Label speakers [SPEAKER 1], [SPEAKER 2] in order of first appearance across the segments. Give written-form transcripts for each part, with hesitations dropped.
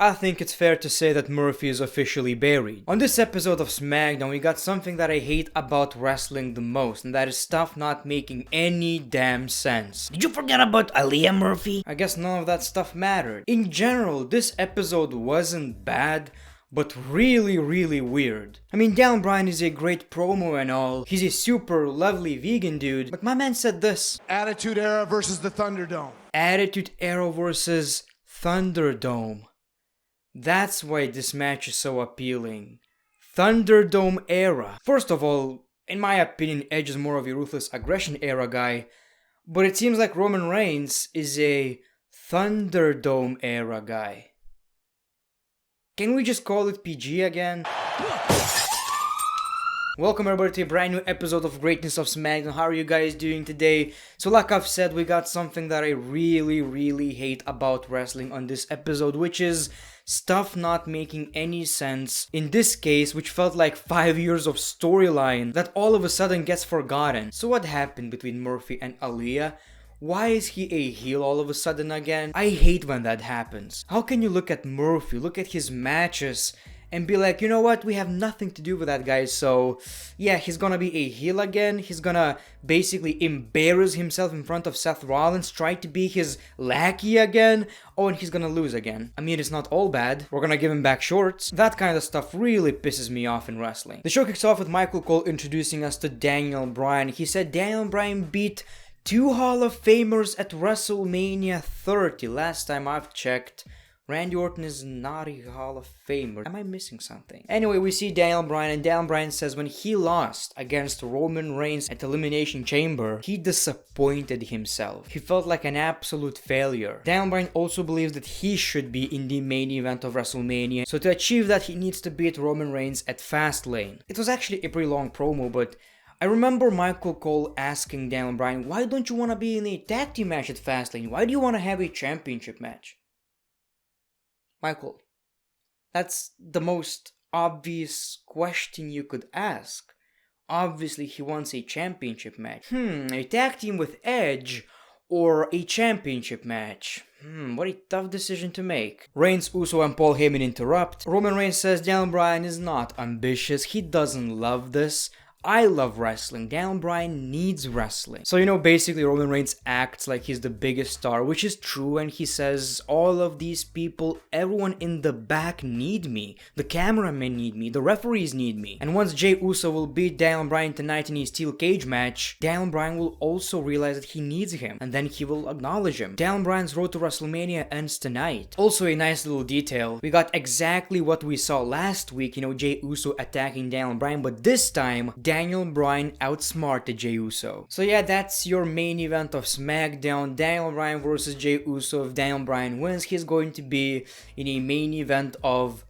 [SPEAKER 1] I think it's fair to say that Murphy is officially buried. On this episode of SmackDown, we got something that I hate about wrestling the most, and that is stuff not making any damn sense.
[SPEAKER 2] Did you forget about Aaliyah Murphy?
[SPEAKER 1] I guess none of that stuff mattered. In general, this episode wasn't bad, but really weird. I mean, Bryan is a great promo and all, he's a super lovely vegan dude, but my man said this.
[SPEAKER 3] Attitude Era versus the Thunderdome.
[SPEAKER 1] Attitude Era versus Thunderdome. That's why this match is so appealing. Thunderdome Era. First of all, in my opinion, Edge is more of a Ruthless Aggression Era guy, but it seems like Roman Reigns is a Thunderdome Era guy. Can we just call it PG again? Welcome everybody to a brand new episode of Greatness of SmackDown. How are you guys doing today? So like I've said, we got something that I really hate about wrestling on this episode, which is stuff not making any sense. In this case, which felt like 5 years of storyline that all of a sudden gets forgotten. So what happened between Murphy and Aaliyah? Why is he a heel all of a sudden again? I hate when that happens. How can you look at Murphy, look at his matches, and be like, you know what, we have nothing to do with that guy, so yeah, he's gonna be a heel again, he's gonna basically embarrass himself in front of Seth Rollins, try to be his lackey again, oh, and he's gonna lose again. I mean, it's not all bad, we're gonna give him back shorts. That kind of stuff really pisses me off in wrestling. The show kicks off with Michael Cole introducing us to Daniel Bryan. He said Daniel Bryan beat 2 Hall of Famers at WrestleMania 30. Last time I've checked, Randy Orton is not a Hall of Famer. Am I missing something? Anyway, we see Daniel Bryan, and Daniel Bryan says when he lost against Roman Reigns at Elimination Chamber, he disappointed himself. He felt like an absolute failure. Daniel Bryan also believes that he should be in the main event of WrestleMania, so to achieve that, he needs to beat Roman Reigns at Fastlane. It was actually a pretty long promo, but I remember Michael Cole asking Daniel Bryan, why don't you want to be in a tag team match at Fastlane? Why do you want to have a championship match? Michael, that's the most obvious question you could ask. Obviously, he wants a championship match. A tag team with Edge or a championship match? What a tough decision to make. Reigns, Uso, and Paul Heyman interrupt. Roman Reigns says Daniel Bryan is not ambitious. He doesn't love this. I love wrestling. Daniel Bryan needs wrestling. So, basically Roman Reigns acts like he's the biggest star, which is true, and he says, all of these people, everyone in the back need me. The cameramen need me. The referees need me. And once Jey Uso will beat Daniel Bryan tonight in a steel cage match, Daniel Bryan will also realize that he needs him, and then he will acknowledge him. Daniel Bryan's road to WrestleMania ends tonight. Also a nice little detail, we got exactly what we saw last week, Jey Uso attacking Daniel Bryan, but this time, Daniel Bryan outsmarted Jey Uso. So yeah, that's your main event of SmackDown. Daniel Bryan versus Jey Uso. If Daniel Bryan wins, he's going to be in a main event of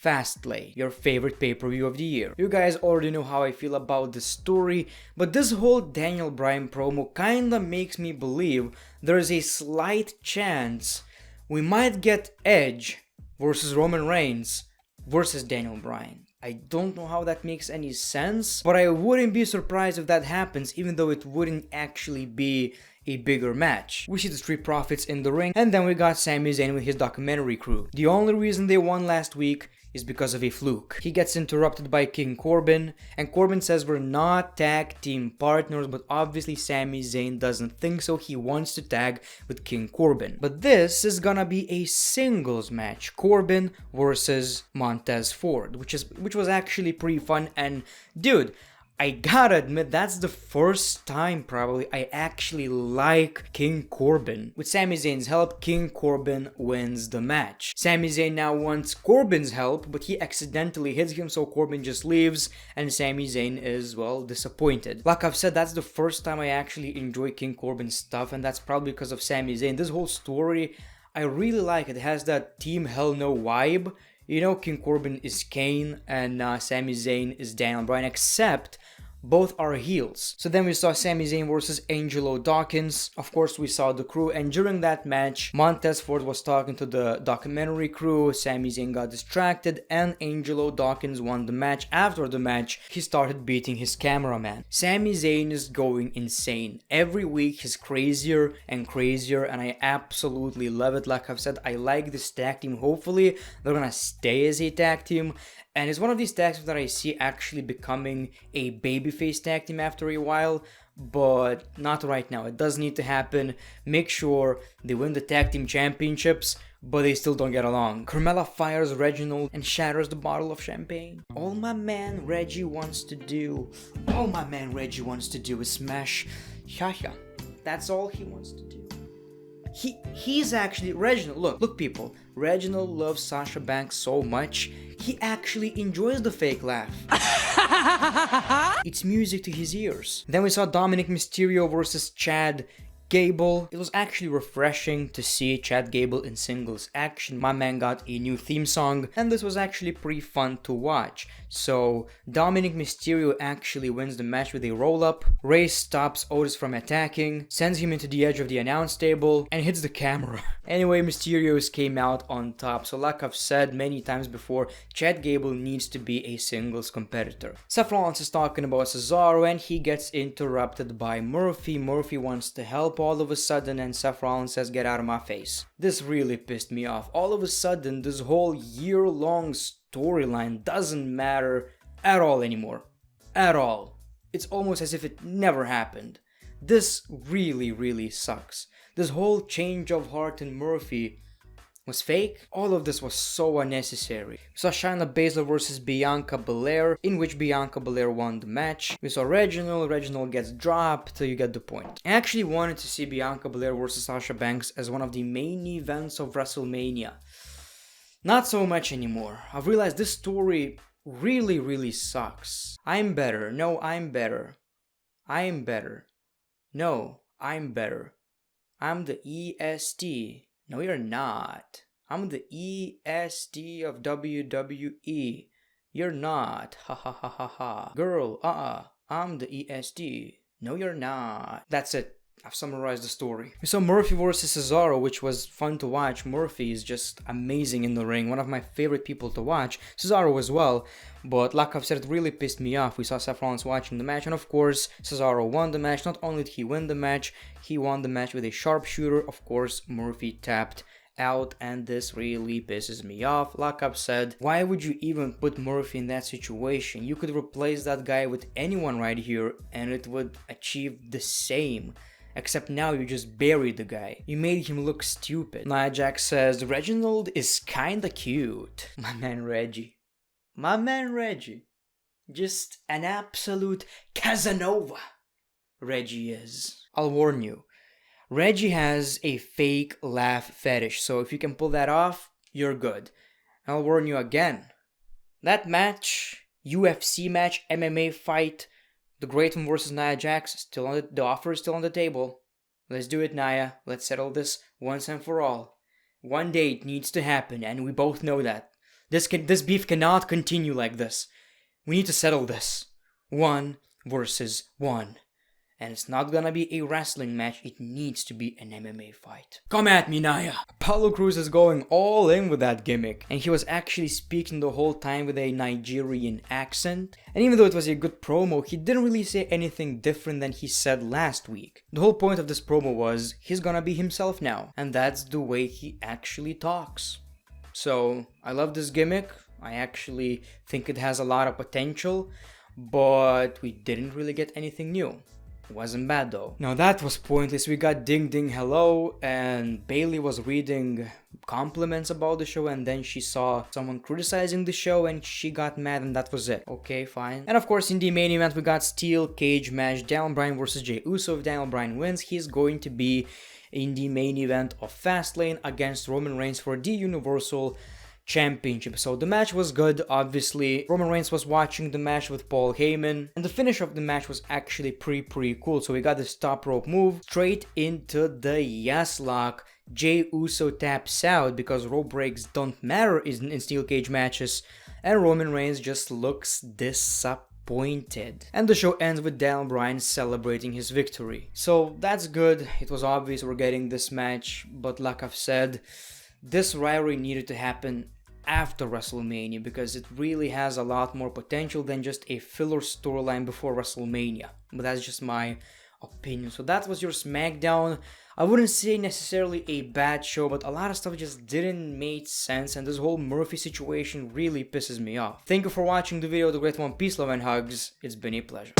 [SPEAKER 1] Fastlane, your favorite pay-per-view of the year. You guys already know how I feel about this story, but this whole Daniel Bryan promo kinda makes me believe there's a slight chance we might get Edge versus Roman Reigns versus Daniel Bryan. I don't know how that makes any sense, but I wouldn't be surprised if that happens, even though it wouldn't actually be a bigger match. We see the Street Profits in the ring, and then we got Sami Zayn with his documentary crew. The only reason they won last week is because of a fluke. He gets interrupted by King Corbin, and Corbin says we're not tag team partners, but obviously Sami Zayn doesn't think so. He wants to tag with King Corbin. But this is gonna be a singles match, Corbin versus Montez Ford, which was actually pretty fun. And dude, I gotta admit, that's the first time probably I actually like King Corbin. With Sami Zayn's help, King Corbin wins the match. Sami Zayn now wants Corbin's help, but he accidentally hits him, so Corbin just leaves, and Sami Zayn is, well, disappointed. Like I've said, that's the first time I actually enjoy King Corbin's stuff, and that's probably because of Sami Zayn. This whole story, I really like it. It has that Team Hell No vibe. King Corbin is Kane, and Sami Zayn is Daniel Bryan, except both are heels. So then we saw Sami Zayn versus Angelo Dawkins. Of course, we saw the crew, and during that match, Montez was talking to the documentary crew. Sami Zayn got distracted, and Angelo Dawkins won the match. After the match, he started beating his cameraman. Sami Zayn is going insane. Every week, he's crazier and crazier, and I absolutely love it. Like I've said, I like this tag team. Hopefully, they're gonna stay as a tag team. And it's one of these tag teams that I see actually becoming a babyface tag team after a while, but not right now. It does need to happen. Make sure they win the tag team championships, but they still don't get along. Carmella fires Reginald and shatters the bottle of champagne. All my man Reggie wants to do is smash Shasha. That's all he wants to do. He's actually, Reginald, look people, Reginald loves Sasha Banks so much, he actually enjoys the fake laugh. It's music to his ears. Then we saw Dominic Mysterio versus Chad Gable. It was actually refreshing to see Chad Gable in singles action. My man got a new theme song, and this was actually pretty fun to watch. So Dominic Mysterio actually wins the match with a roll-up. Ray stops Otis from attacking, sends him into the edge of the announce table, and hits the camera. Anyway, Mysterio's came out on top. So like I've said many times before, Chad Gable needs to be a singles competitor. Seth Rollins is talking about Cesaro, and he gets interrupted by Murphy. Murphy wants to help all of a sudden, and Seth Rollins says, "Get out of my face." This really pissed me off. All of a sudden, this whole year-long storyline doesn't matter at all anymore. At all. It's almost as if it never happened. This really sucks. This whole change of heart in Murphy was fake. All of this was so unnecessary. We saw Shayna Baszler versus Bianca Belair, in which Bianca Belair won the match. We saw Reginald gets dropped, so you get the point. I actually wanted to see Bianca Belair versus Sasha Banks as one of the main events of WrestleMania. Not so much anymore. I've realized this story really sucks. I'm better. No, I'm better. I'm better. No, I'm better. I'm the EST. No, you're not. I'm the EST of WWE. You're not. Ha ha ha ha ha. Girl, I'm the EST. No, you're not. That's it. I've summarized the story. We saw Murphy versus Cesaro, which was fun to watch. Murphy is just amazing in the ring. One of my favorite people to watch. Cesaro as well. But like I've said, it really pissed me off. We saw Seth Rollins watching the match, and of course, Cesaro won the match. Not only did he win the match, he won the match with a sharpshooter. Of course, Murphy tapped out, and this really pisses me off. Like I've said, why would you even put Murphy in that situation? You could replace that guy with anyone right here, and it would achieve the same. Except now you just buried the guy. You made him look stupid. Nia Jax says, Reginald is kinda cute. My man Reggie. Just an absolute Casanova. Reggie is. I'll warn you. Reggie has a fake laugh fetish, so if you can pull that off, you're good. I'll warn you again. That match, UFC match, MMA fight, the Great One versus Nia Jax, the offer is still on the table. Let's do it, Nia. Let's settle this once and for all. One day it needs to happen, and we both know that. This beef cannot continue like this. We need to settle this. 1 versus 1. And it's not gonna be a wrestling match, it needs to be an MMA fight. Come at me, Nia! Apollo Crews is going all in with that gimmick, and he was actually speaking the whole time with a Nigerian accent. And even though it was a good promo, he didn't really say anything different than he said last week. The whole point of this promo was, he's gonna be himself now, and that's the way he actually talks. So, I love this gimmick. I actually think it has a lot of potential, but we didn't really get anything new. Wasn't bad though. Now that was pointless. We got ding ding hello, and Bailey was reading compliments about the show, and then she saw someone criticizing the show and she got mad, and that was it. Okay, fine. And of course in the main event we got steel cage match, Daniel Bryan versus Jey Uso. If Daniel Bryan wins, he's going to be in the main event of Fastlane against Roman Reigns for the Universal Championship. So the match was good, obviously. Roman Reigns was watching the match with Paul Heyman, and the finish of the match was actually pretty cool. So we got this top rope move straight into the yes lock. Jey Uso taps out because rope breaks don't matter in steel cage matches, and Roman Reigns just looks disappointed. disappointed. And the show ends with Bryan celebrating his victory. So that's good. It was obvious we're getting this match, but like I've said, this rivalry needed to happen after WrestleMania because it really has a lot more potential than just a filler storyline before WrestleMania. But that's just my opinion. So that was your SmackDown. I wouldn't say necessarily a bad show, but a lot of stuff just didn't make sense, and this whole Murphy situation really pisses me off. Thank you for watching the video, the great one. Peace, love, and hugs. It's been a pleasure.